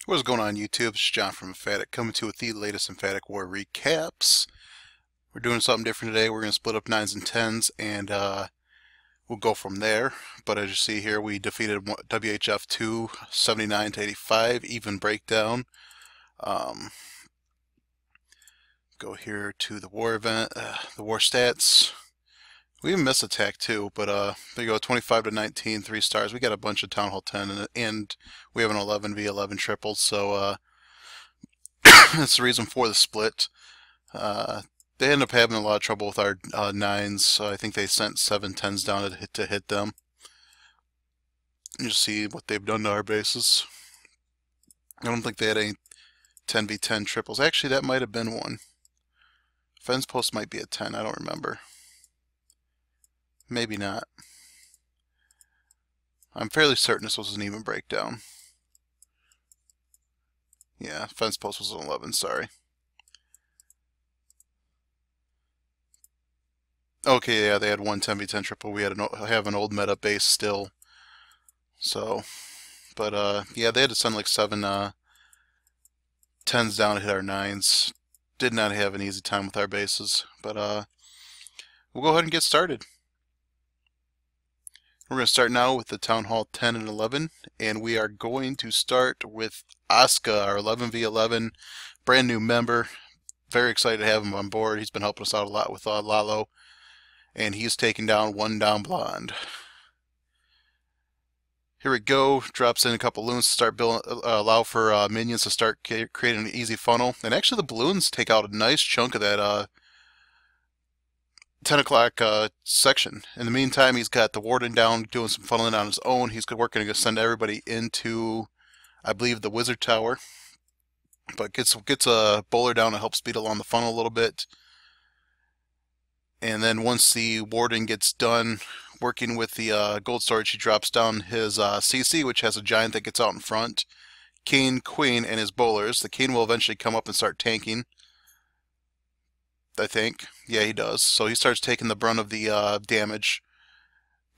What's going on YouTube? It's John from Emphatic coming to you with the latest Emphatic War recaps. We're doing something different today. We're going to split up 9s and 10s and we'll go from there. But as you see here, we defeated WHF2 79 to 85, even breakdown. Go here to the war event, the war stats. We even missed attack too, but there you go, 25 to 19, 3 stars. We got a bunch of Town Hall 10 and we have an 11v11 triple, so that's the reason for the split. They ended up having a lot of trouble with our 9s, so I think they sent 7 10s down to hit them. You see what they've done to our bases. I don't think they had any 10v10 triples. Actually, that might have been one. Fence post might be a 10, I don't remember. Maybe not. I'm fairly certain this was an even breakdown. Yeah, fence post was an 11, sorry. Okay, yeah, they had one 10v10 triple. We have an old meta base still. So, but yeah, they had to send like 7 10s down to hit our 9s. Did not have an easy time with our bases, but we'll go ahead and get started. We're going to start now with the Town Hall 10 and 11, and we are going to start with Asuka, our 11v11 brand new member. Very excited to have him on board. He's been helping us out a lot with Lalo, and he's taking down one down blonde. Here we go. Drops in a couple balloons to start building, allow for minions to start creating an easy funnel. And actually, the balloons take out a nice chunk of that 10 o'clock section. In the meantime, he's got the warden down doing some funneling on his own. He's working to send everybody into, I believe, the wizard tower. But gets a bowler down to help speed along the funnel a little bit. And then once the warden gets done working with the gold storage, he drops down his CC, which has a giant that gets out in front. King, queen, and his bowlers. The king will eventually come up and start tanking, I think. Yeah, he does. So he starts taking the brunt of the damage.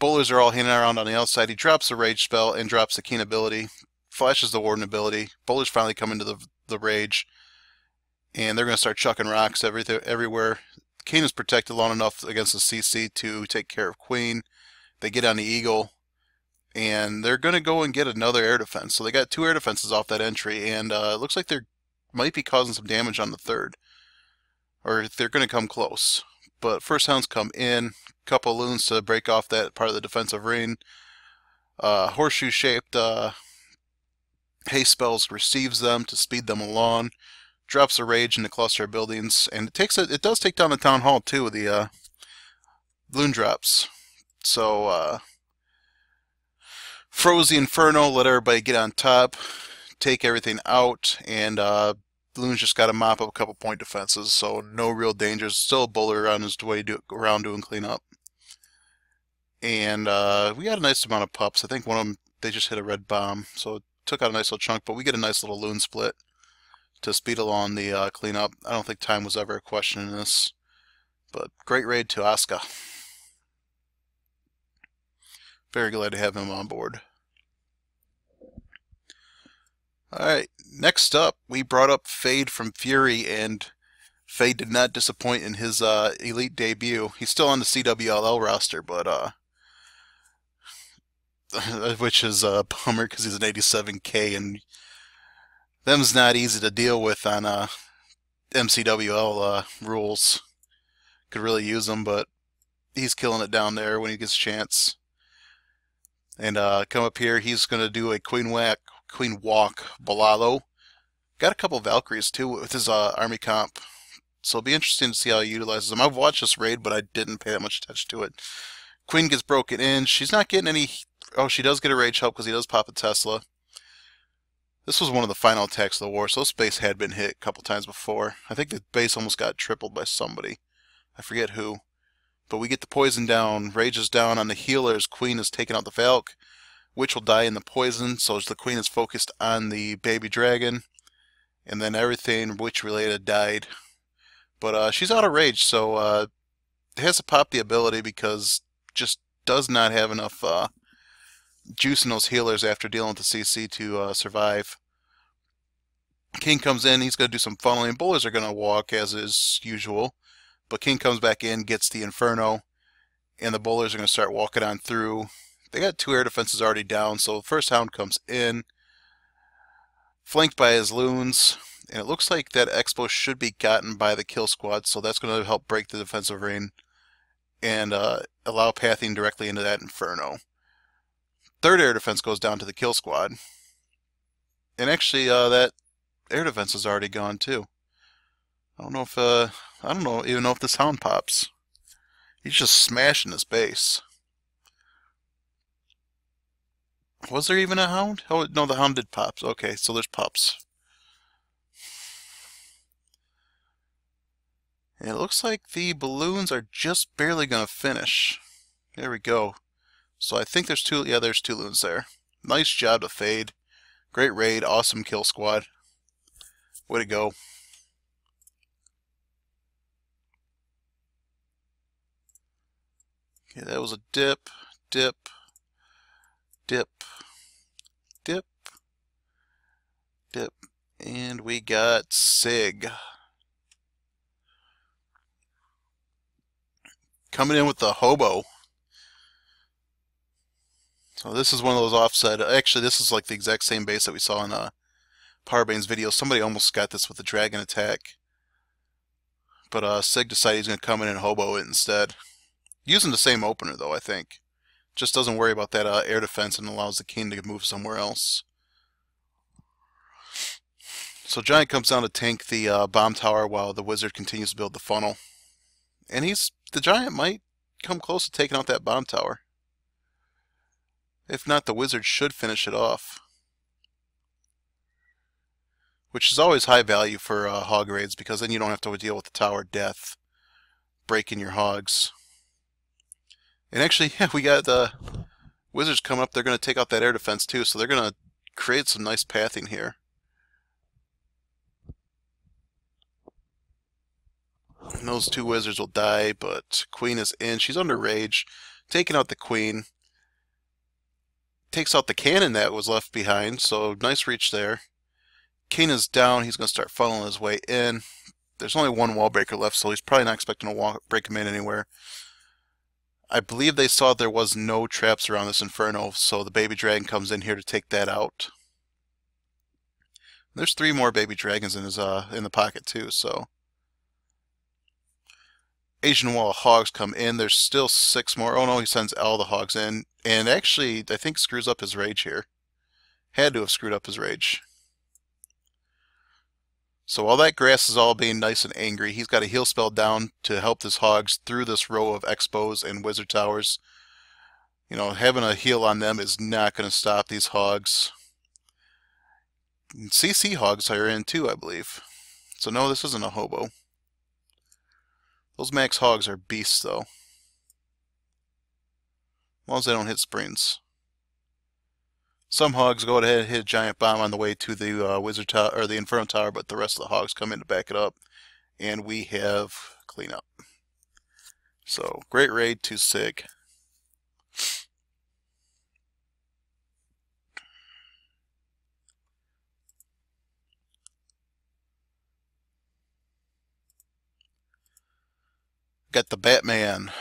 Bowlers are all hanging around on the outside. He drops the rage spell and drops the king ability. Flashes the warden ability. Bowlers finally come into the rage. And they're going to start chucking rocks everywhere. King is protected long enough against the CC to take care of queen. They get on the eagle. And they're going to go and get another air defense. So they got 2 air defenses off that entry. And it looks like they might be causing some damage on the third. Or they're going to come close. But first hounds come in. Couple loons to break off that part of the defensive ring. Horseshoe-shaped haste spells receives them to speed them along. Drops a rage in the cluster of buildings, and it does take down the town hall too with the loon drops. So froze the inferno, let everybody get on top, take everything out, and loons just got to mop up a couple point defenses. So no real dangers. Still a bowler on his way around doing cleanup. And we got a nice amount of pups. I think one of them, they just hit a red bomb, so it took out a nice little chunk. But we get a nice little loon split to speed along the cleanup. I don't think time was ever a question in this. But great raid to Asuka. Very glad to have him on board. Alright, next up, we brought up Fade from Fury, and Fade did not disappoint in his Elite debut. He's still on the CWLL roster, but which is a bummer because he's an 87k, and them's not easy to deal with on MCWL rules. Could really use them, but he's killing it down there when he gets a chance. And come up here, he's going to do a Queen Walk Balalo. Got a couple Valkyries too with his army comp. So it'll be interesting to see how he utilizes them. I've watched this raid, but I didn't pay that much attention to it. Queen gets broken in. She's not getting any... Oh, she does get a rage help because he does pop a Tesla. This was one of the final attacks of the war, so this base had been hit a couple times before. I think the base almost got tripled by somebody. I forget who. But we get the poison down. Rage is down on the healers. Queen is taking out the Valk. Witch will die in the poison, so the Queen is focused on the baby dragon. And then everything witch-related died. But she's out of rage, so it has to pop the ability because just does not have enough juice in those healers after dealing with the CC to survive. King comes in, he's going to do some funneling. Bowlers are going to walk as is usual. But King comes back in, gets the Inferno, and the bowlers are going to start walking on through. They got 2 air defenses already down, so the first hound comes in, flanked by his loons, and it looks like that Expo should be gotten by the kill squad, so that's going to help break the defensive ring and allow pathing directly into that Inferno. 3rd air defense goes down to the kill squad, and actually that air defense is already gone too. I don't know if I don't even know if this hound pops. He's just smashing his base. Was there even a hound? Oh no, the hound did pops. Okay, so there's pops. And it looks like the balloons are just barely gonna finish. There we go. So I think there's 2. Yeah, there's 2 loons there. Nice job to fade. Great raid. Awesome kill squad. Way to go. Okay, that was a dip, dip, dip, dip, dip, and we got Sig. Coming in with the Hobo. So this is one of those offset. Actually, this is like the exact same base that we saw in Powerbane's video. Somebody almost got this with the Dragon attack. But Sig decided he's going to come in and Hobo it instead. Using the same opener, though, I think. Just doesn't worry about that air defense and allows the king to move somewhere else. So Giant comes down to tank the bomb tower while the wizard continues to build the funnel. And the Giant might come close to taking out that bomb tower. If not, the wizard should finish it off. Which is always high value for hog raids, because then you don't have to deal with the tower death breaking your hogs. And actually, yeah, we got the wizards coming up. They're going to take out that air defense too, so they're going to create some nice pathing here. And those 2 wizards will die, but queen is in. She's under rage. Taking out the queen. Takes out the cannon that was left behind, so nice reach there. King is down. He's going to start funneling his way in. There's only 1 wall breaker left, so he's probably not expecting to break him in anywhere. I believe they saw there was no traps around this Inferno, so the baby dragon comes in here to take that out. There's 3 more baby dragons in his in the pocket too, so Asian wall of hogs come in. There's still 6 more. Oh no, he sends all the hogs in, and actually I think screws up his rage here. Had to have screwed up his rage. So while that grass is all being nice and angry, he's got a heal spell down to help his hogs through this row of expos and wizard towers. You know, having a heal on them is not going to stop these hogs. CC hogs are in too, I believe. So no, this isn't a hobo. Those max hogs are beasts, though. As long as they don't hit springs. Some hogs go ahead and hit a giant bomb on the way to the wizard tower or the Inferno tower, but the rest of the hogs come in to back it up, and we have cleanup. So great raid to Sig. Got the Batman.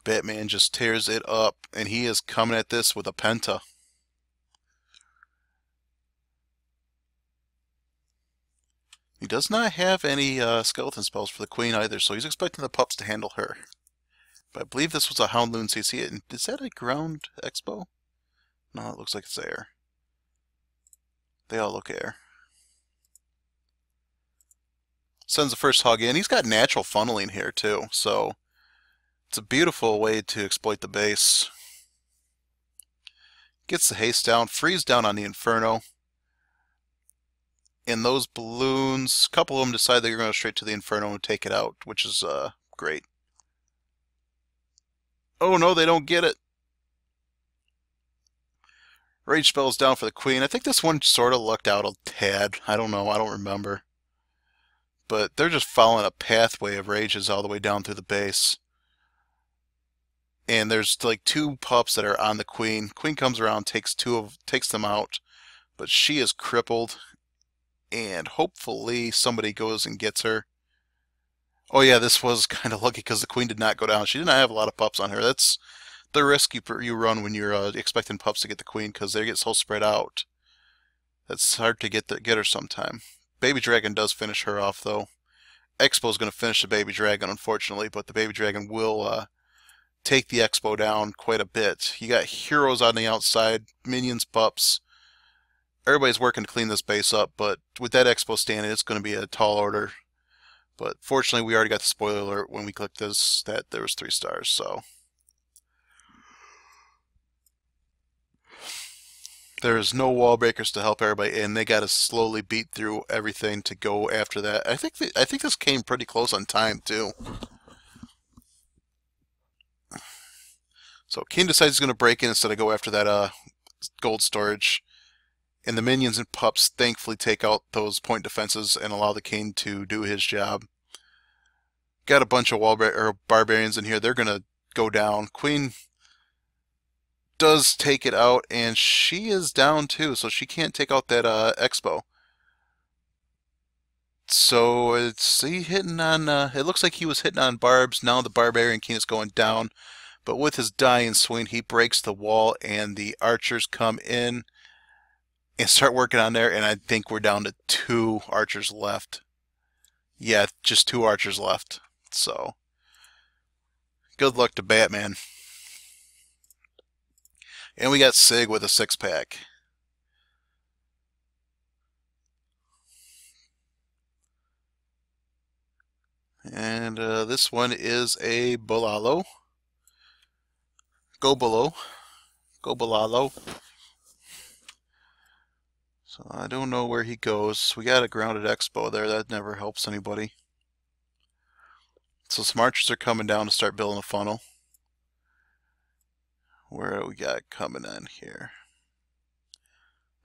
Batman just tears it up, and he is coming at this with a penta. He does not have any skeleton spells for the queen either, so he's expecting the pups to handle her. But I believe this was a Houndloon CC. And is that a ground expo? No, it looks like it's air. They all look air. Sends the first hog in. He's got natural funneling here too, so it's a beautiful way to exploit the base. Gets the haste down, freeze down on the Inferno. And those balloons, a couple of them decide they're going to go straight to the Inferno and take it out, which is great. Oh no, they don't get it. Rage spells down for the queen. I think this one sort of lucked out a tad. I don't know, I don't remember. But they're just following a pathway of rages all the way down through the base. And there's like 2 pups that are on the queen. Queen comes around, takes them out. But she is crippled, and hopefully somebody goes and gets her. Oh yeah, this was kind of lucky because the queen did not go down. She did not have a lot of pups on her. That's the risk you run when you're expecting pups to get the queen, because they get so spread out. That's hard to get her sometime. Baby Dragon does finish her off though. Expo's going to finish the Baby Dragon, unfortunately, but the Baby Dragon will take the Expo down quite a bit. You got heroes on the outside, minions, pups. Everybody's working to clean this base up, but with that Expo standing, it's going to be a tall order. But fortunately, we already got the spoiler alert when we clicked this that there was 3 stars, so there's no wall breakers to help everybody in. They got to slowly beat through everything to go after that. I think this came pretty close on time too. So King decides he's going to break in instead of go after that gold storage. And the minions and pups thankfully take out those point defenses and allow the king to do his job. Got a bunch of barbarians in here. They're going to go down. Queen does take it out, and she is down too, so she can't take out that Expo. So it's hitting on. It looks like he was hitting on barbs. Now the barbarian king is going down, but with his dying swing, he breaks the wall, and the archers come in and start working on there, and I think we're down to 2 archers left. Yeah, just 2 archers left. So, good luck to Batman. And we got Sig with a 6-pack. And this one is a Bolalo. Go below. Go Bolalo. So I don't know where he goes. We got a grounded Expo there. That never helps anybody. So some archers are coming down to start building a funnel. Where we got coming in here?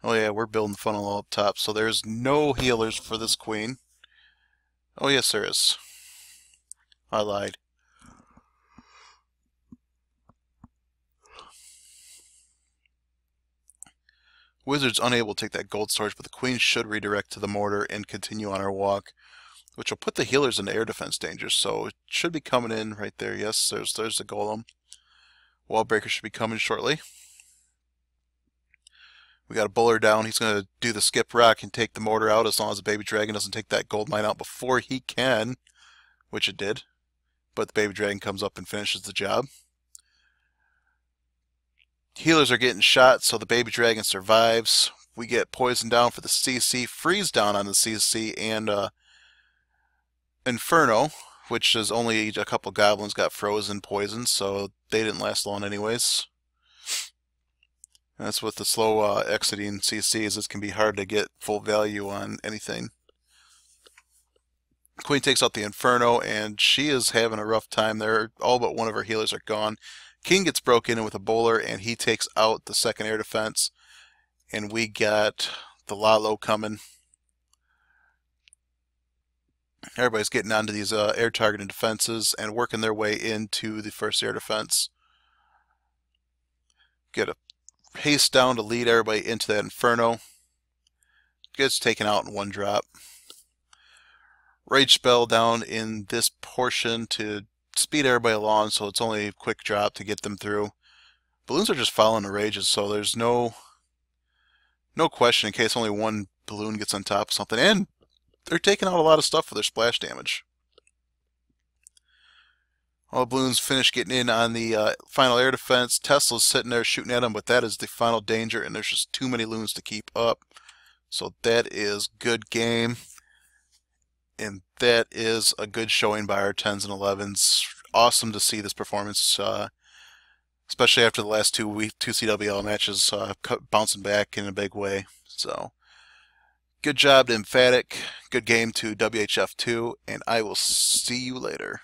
Oh yeah, we're building the funnel all up top. So there's no healers for this queen. Oh yes, there is. I lied. Wizard's unable to take that gold storage, but the queen should redirect to the mortar and continue on her walk, which will put the healers into air defense danger. So it should be coming in right there. Yes, there's the golem. Wall breaker should be coming shortly. We got a buller down. He's going to do the skip rock and take the mortar out as long as the baby dragon doesn't take that gold mine out before he can, which it did. But the baby dragon comes up and finishes the job. Healers are getting shot, so the baby dragon survives. We get poison down for the CC, freeze down on the CC, and Inferno, which is only a couple goblins got frozen poison, so they didn't last long anyways. And that's with the slow exiting CCs. It can be hard to get full value on anything. Queen takes out the Inferno, and she is having a rough time there. All but one of her healers are gone. King gets broken in with a bowler, and he takes out the second air defense. And we got the Lalo coming. Everybody's getting onto these air targeting defenses and working their way into the first air defense. Get a haste down to lead everybody into that Inferno. Gets taken out in 1 drop. Rage spell down in this portion to speed everybody along, so it's only a quick drop to get them through. Balloons are just following the rages, so there's no question in case only one balloon gets on top of something. And they're taking out a lot of stuff for their splash damage. All the balloons finish getting in on the final air defense. Tesla's sitting there shooting at them, but that is the final danger, and there's just too many loons to keep up. So that is good game. And that is a good showing by our 10s and 11s. Awesome to see this performance, especially after the last two CWL matches bouncing back in a big way. So, good job to Emphatic. Good game to WHF2, and I will see you later.